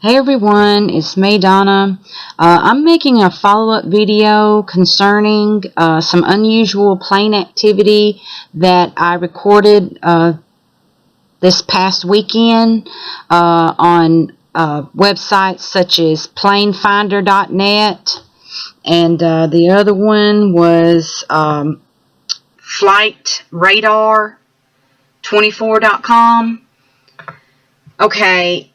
Hey everyone, it's me, Donna. I'm making a follow-up video concerning some unusual plane activity that I recorded this past weekend on websites such as planefinder.net, and the other one was flightradar24.com. Okay.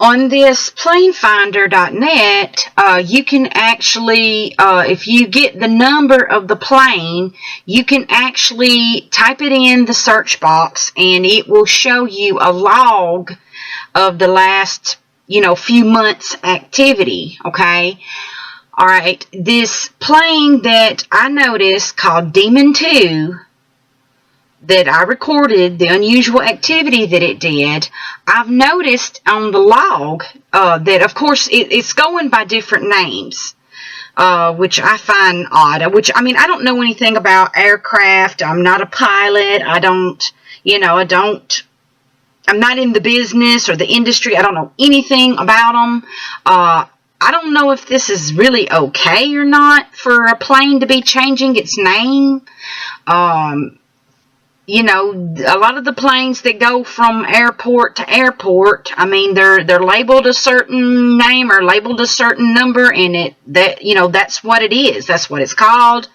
On this planefinder.net, you can actually, if you get the number of the plane, you can actually type it in the search box and it will show you a log of the last, few months activity, okay? All right, this plane that I noticed called Demon 2, that I recorded, the unusual activity that it did, I've noticed on the log that, of course, it's going by different names, which I find odd. I don't know anything about aircraft. I'm not a pilot. I'm not in the business or the industry. I don't know anything about them. I don't know if this is really okay or not for a plane to be changing its name. A lot of the planes that go from airport to airport, they're labeled a certain name or labeled a certain number, and that's what it is. That's what it's called.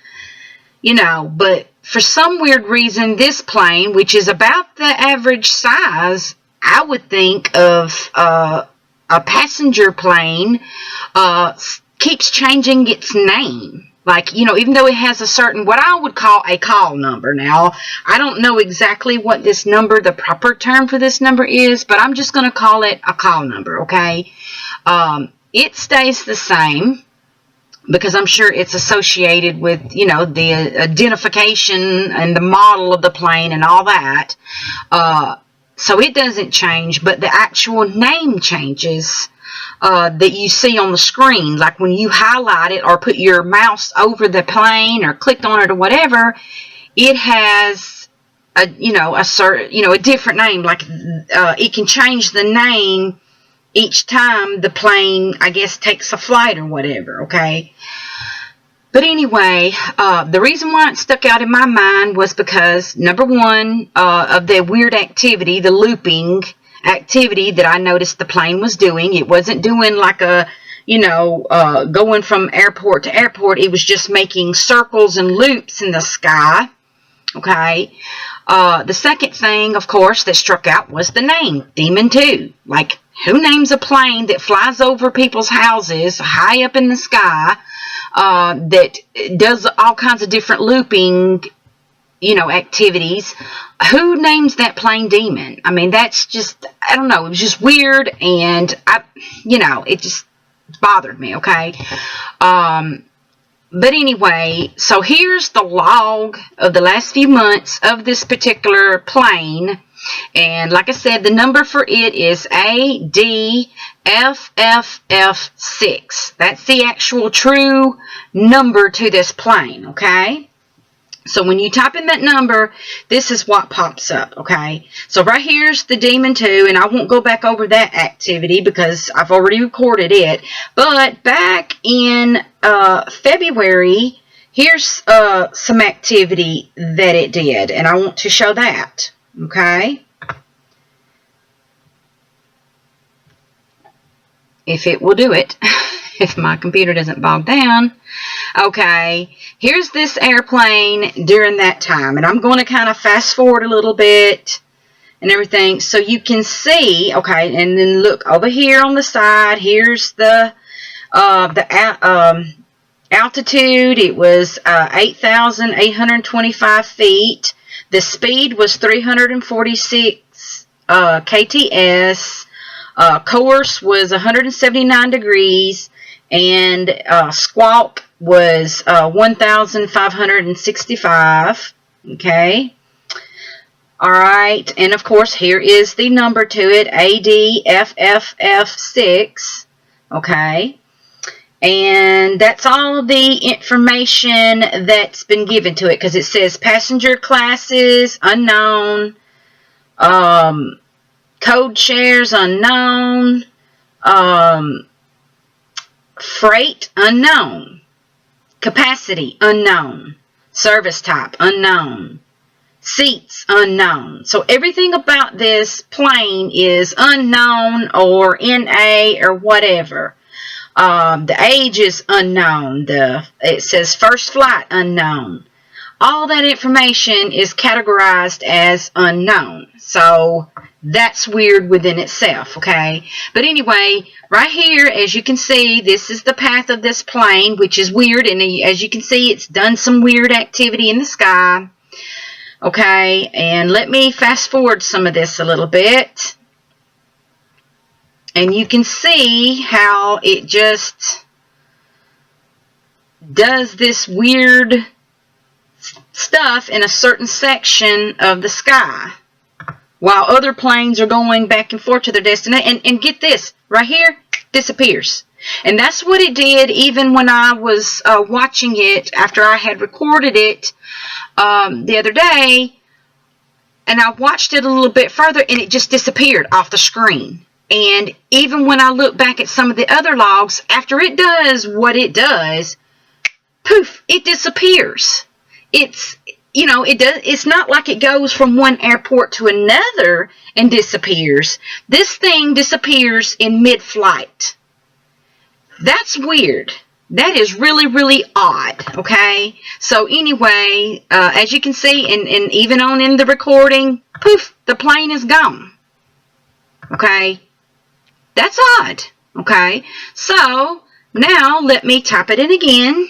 But for some weird reason, this plane, which is about the average size, I would think of a passenger plane, keeps changing its name. Even though it has a certain, what I would call a call number. Now, I don't know exactly what this number, the proper term for this number is, but I'm just going to call it a call number, okay? It stays the same because I'm sure it's associated with, the identification and the model of the plane and all that. So it doesn't change, but the actual name changes. That you see on the screen, like when you highlight it or put your mouse over the plane or clicked on it or whatever, it has a different name. It can change the name each time the plane, I guess, takes a flight or whatever. Okay. But anyway, the reason why it stuck out in my mind was because, number one, of the weird activity, the looping activity that I noticed the plane was doing. It wasn't doing like going from airport to airport. It was just making circles and loops in the sky. Okay. The second thing, of course, that struck out was the name, Demon 2. Like, who names a plane that flies over people's houses high up in the sky, that does all kinds of different looping, activities? Who names that plane Demon? That's just, I don't know, it was just weird, and it just bothered me, okay? But anyway, so here's the log of the last few months of this particular plane, and like I said, the number for it is ADFFF6. That's the actual true number to this plane, okay? So when you type in that number, this is what pops up, okay? So right here's the Demon 2, and I won't go back over that activity because I've already recorded it. But back in February, here's some activity that it did, and I want to show that, okay? If it will do it. If my computer doesn't bog down. Okay, here's this airplane during that time, and I'm going to kind of fast forward a little bit and everything so you can see, okay, and then look over here on the side. Here's the altitude. It was 8,825 feet. The speed was 346 kts. Course was 179 degrees. And squawk was 1,565. Okay. All right. And of course, here is the number to it, ADFFF6. Okay. And that's all the information that's been given to it, because it says passenger classes unknown, code shares unknown. Freight, unknown. Capacity, unknown. Service type, unknown. Seats, unknown. So everything about this plane is unknown or NA or whatever. The age is unknown. It says first flight, unknown. All that information is categorized as unknown. So that's weird within itself, okay? But anyway, right here, as you can see, this is the path of this plane, which is weird. And as you can see, it's done some weird activity in the sky. Okay, and let me fast forward some of this a little bit. And you can see how it just does this weird stuff in a certain section of the sky while other planes are going back and forth to their destination. And get this, right here, disappears. And that's what it did even when I was watching it after I had recorded it the other day. And I watched it a little bit further and it just disappeared off the screen. And even when I look back at some of the other logs, after it does what it does, poof, it disappears. It's, you know, it's not like it goes from one airport to another and disappears. This thing disappears in mid-flight. That's weird. That is really, really odd, okay? So anyway, as you can see, and even on in the recording, poof, the plane is gone, okay? That's odd, okay? So now let me type it in again.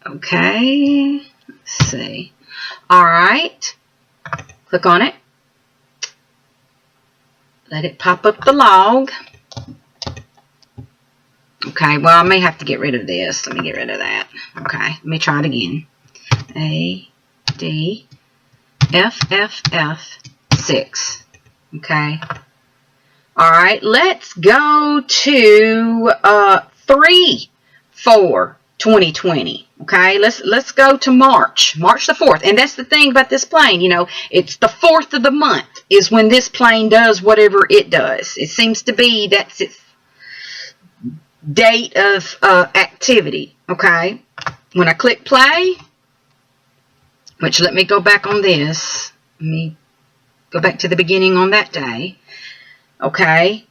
Okay, let's see. All right, click on it. Let it pop up the log. Okay, well, I may have to get rid of this. Let me get rid of that. Okay, let me try it again. A, D, F, F, F, 6. Okay. All right, let's go to 3/4/2020. Okay, let's go to March the 4th. And that's the thing about this plane, you know, it's the 4th of the month is when this plane does whatever it does. It seems to be that's its date of activity. Okay, when I click play, which let me go back on this. Let me go back to the beginning on that day. Okay.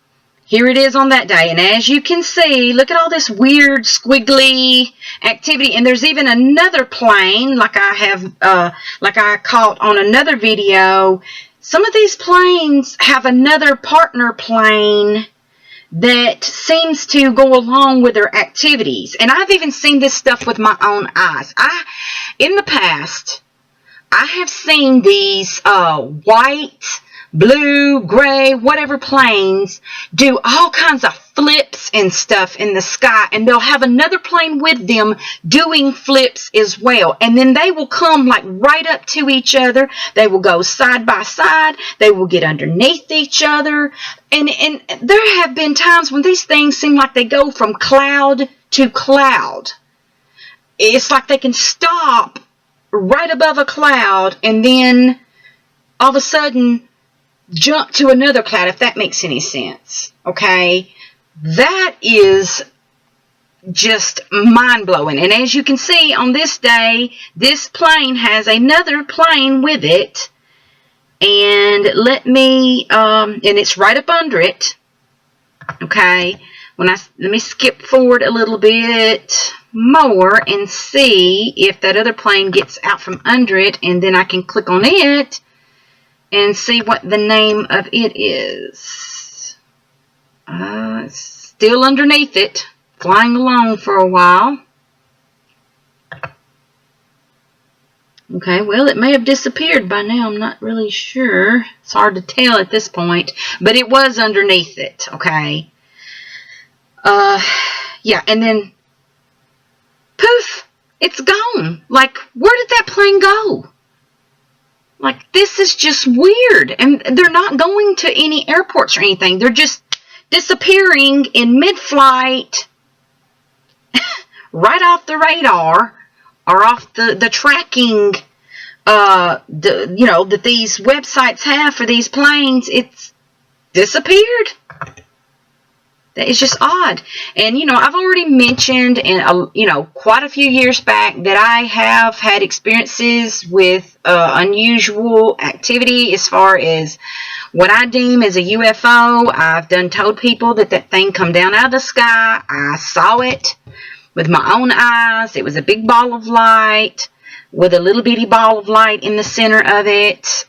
Here it is on that day, and as you can see, look at all this weird squiggly activity, and there's even another plane, like I caught on another video. Some of these planes have another partner plane that seems to go along with their activities, and I've even seen this stuff with my own eyes. In the past, I have seen these white, blue, gray, whatever planes do all kinds of flips and stuff in the sky, and they'll have another plane with them doing flips as well, and then they will come like right up to each other. They will go side by side. They will get underneath each other, and there have been times when these things seem like they go from cloud to cloud. It's like they can stop right above a cloud and then all of a sudden jump to another cloud, if that makes any sense. Okay, that is just mind-blowing. And as you can see on this day, this plane has another plane with it, and let me and it's right up under it. Okay, let me skip forward a little bit more and see if that other plane gets out from under it, and then I can click on it and see what the name of it is. It's still underneath it, flying along for a while. Okay, well, it may have disappeared by now. I'm not really sure. It's hard to tell at this point, but it was underneath it, okay? Yeah, and then, poof, it's gone. Like, where did that plane go? Like, this is just weird. And they're not going to any airports or anything. They're just disappearing in mid-flight, right off the radar, or off the tracking that these websites have for these planes, it's disappeared. It's just odd. And, I've already mentioned quite a few years back that I have had experiences with unusual activity as far as what I deem as a UFO. I've told people that thing come down out of the sky. I saw it with my own eyes. It was a big ball of light with a little bitty ball of light in the center of it.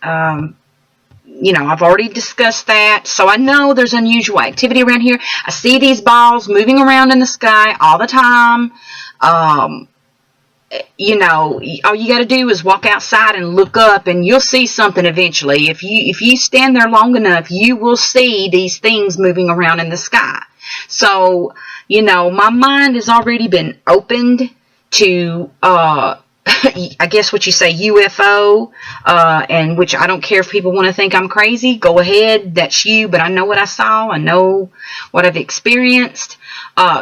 I've already discussed that. So I know there's unusual activity around here. I see these balls moving around in the sky all the time. All you got to do is walk outside and look up, and you'll see something eventually. If you stand there long enough, you will see these things moving around in the sky. So, my mind has already been opened to I guess what you say, UFO, and which I don't care if people want to think I'm crazy. Go ahead, that's you, but I know what I saw. I know what I've experienced.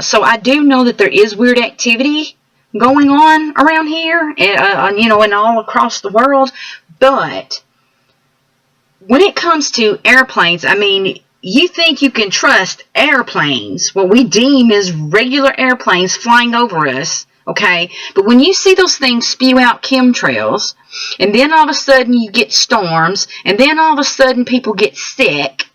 So I do know that there is weird activity going on around here, and all across the world. But when it comes to airplanes, I mean, you think you can trust airplanes, what we deem as regular airplanes flying over us, okay? But when you see those things spew out chemtrails, and then all of a sudden you get storms, and then all of a sudden people get sick,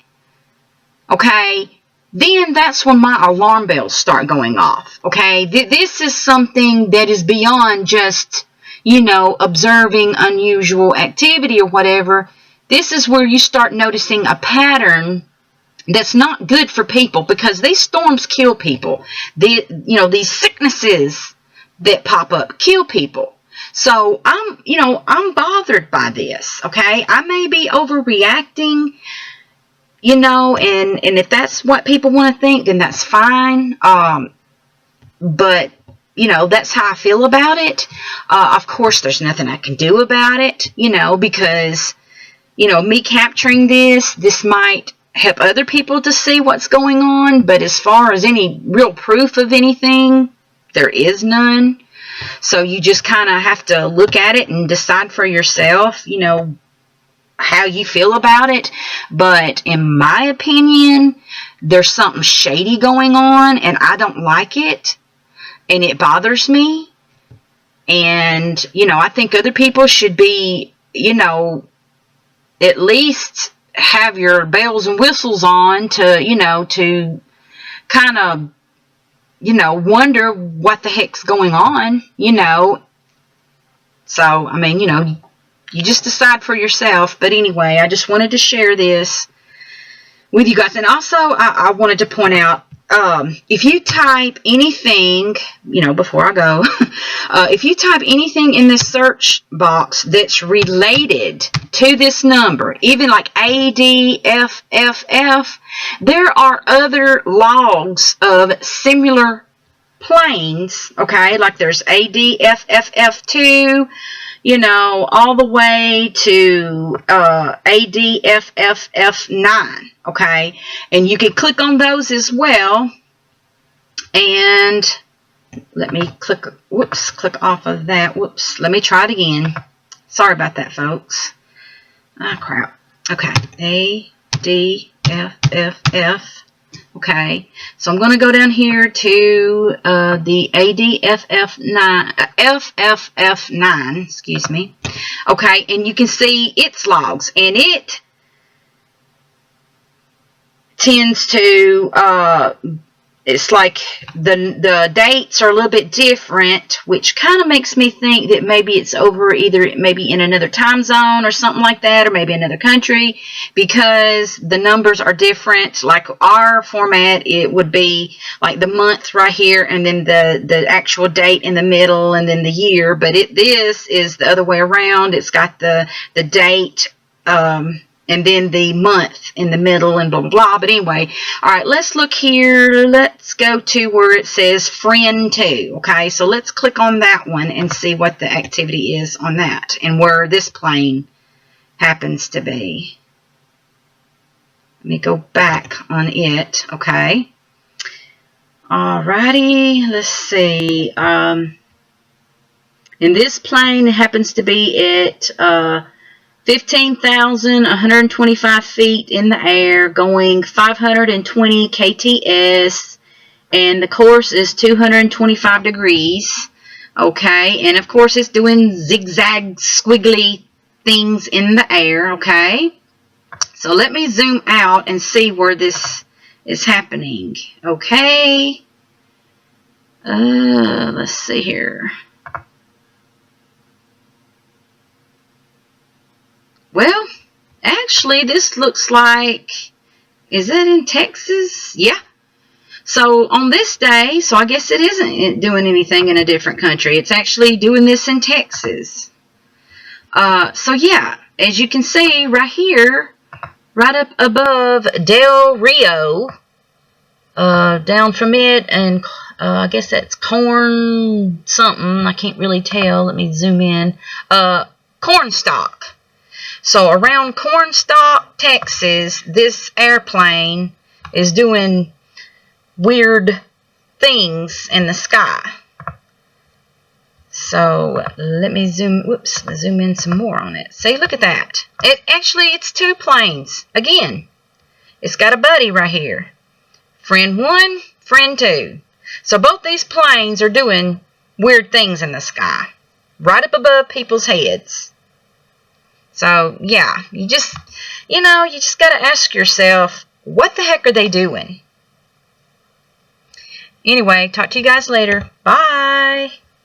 okay? Then that's when my alarm bells start going off, okay? This is something that is beyond just, observing unusual activity or whatever. This is where you start noticing a pattern that's not good for people, because these storms kill people. These sicknesses that pop up kill people. So I'm bothered by this, okay? I may be overreacting, and if that's what people want to think, then that's fine. But that's how I feel about it. Of course, there's nothing I can do about it, because, me capturing this might help other people to see what's going on. But as far as any real proof of anything, there is none. So you just kind of have to look at it and decide for yourself, how you feel about it. But in my opinion, there's something shady going on, and I don't like it, and it bothers me. And, I think other people should be, at least have your bells and whistles on to kind of, wonder what the heck's going on, So, I mean, you just decide for yourself. But anyway, I just wanted to share this with you guys. And also, I wanted to point out, if you type anything, before I go, if you type anything in this search box that's related to this number, even like ADFFF, there are other logs of similar planes, okay? Like there's ADFFF2, all the way to ADFFF9, okay? And you can click on those as well. And let me click off of that. Whoops, let me try it again. Sorry about that, folks. Ah, crap. Okay, ADFFF. Okay, so I'm going to go down here to the FFF9, excuse me. Okay, and you can see its logs, and it tends to, it's like the dates are a little bit different, which kind of makes me think that maybe it's over maybe in another time zone or something like that, or maybe another country, because the numbers are different. Like our format, it would be like the month right here, and then the actual date in the middle, and then the year. But this is the other way around. It's got the date, and then the month in the middle, and blah, blah, blah. But anyway, all right, let's look here. Let's go to where it says friend 2. Okay, so let's click on that one and see what the activity is on that and where this plane happens to be. Let me go back on it. Okay. All righty, let's see. And this plane happens to be at 15,125 feet in the air, going 520 kts, and the course is 225 degrees. Okay, and of course it's doing zigzag squiggly things in the air. Okay, so let me zoom out and see where this is happening. Okay, let's see here. Well, actually, this looks like, is that in Texas? Yeah. So on this day, so I guess it isn't doing anything in a different country. It's actually doing this in Texas. So yeah, as you can see right here, right up above Del Rio, down from it, and I guess that's corn something. I can't really tell. Let me zoom in. Cornstalk. So around Cornstalk, Texas, this airplane is doing weird things in the sky. So let me zoom in some more on it. See, look at that. It's two planes. Again, it's got a buddy right here. Friend 1, friend 2. So both these planes are doing weird things in the sky, right up above people's heads. So yeah, you just got to ask yourself, what the heck are they doing? Anyway, talk to you guys later. Bye.